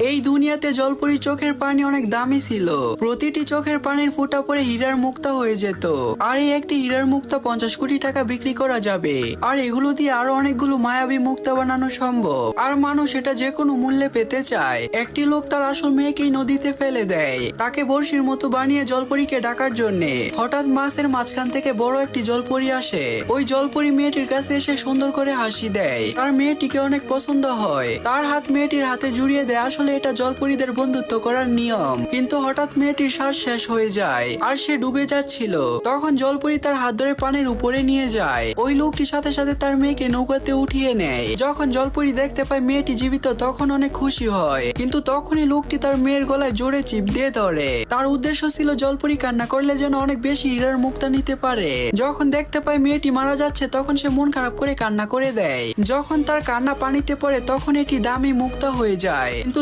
এই দুনিয়াতে জলপরীর চোখের পানি অনেক দামি ছিল। প্রতিটি চোখের পানির ফোঁটা পরে হীরার মুক্তা হয়ে যেত। আর এই একটি হীরার মুক্তা 50 কোটি টাকা বিক্রি করা যাবে। আর এগুলো দিয়ে আরো অনেকগুলো মায়াবী মুক্তা বানানো সম্ভব। আর মানুষ এটা যে কোনো মূল্যে পেতে চায়। একটি লোক তার আসল মেয়েকেই নদীতে ফেলে দেয়, তাকে বড়শির মতো বানিয়ে জলপরীকে ডাকার জন্যে। হঠাৎ মাছের মাঝখান থেকে বড় একটি জলপরী আসে। ওই জলপরী মেয়েটির কাছে এসে সুন্দর করে হাসি দেয়। তার মেয়েটিকে অনেক পছন্দ হয়। তার হাত মেয়েটির হাতে জুড়িয়ে দেয়। আসলে এটা জলপরীদের বন্ধুত্ব করার নিয়ম। কিন্তু হঠাৎ মেয়েটির শ্বাস শেষ হয়ে যায় আর সে ডুবে যাচ্ছিল। তখন জলপরী তার হাত ধরে পানির উপরে নিয়ে যায়। ওই লোকটির সাথে সাথে তার মেয়েকে নৌকাতে উঠিয়ে নেয়। যখন জলপরী দেখতে পায় মেয়েটি জীবিত তখন অনেক খুশি হয়। কিন্তু তখনই লোকটি তার মেয়ের গলায় জোরে চিপ দিয়ে ধরে। তার উদ্দেশ্য ছিল জলপরী কান্না করলে যেন অনেক বেশি হীরার মুক্তা নিতে পারে। যখন দেখতে পায় মেয়েটি মারা যাচ্ছে তখন সে মন খারাপ করে কান্না করে দেয়। যখন তার কান্না পানিতে পড়ে তখন এটি দামি মুক্তা হয়ে যায়। কিন্তু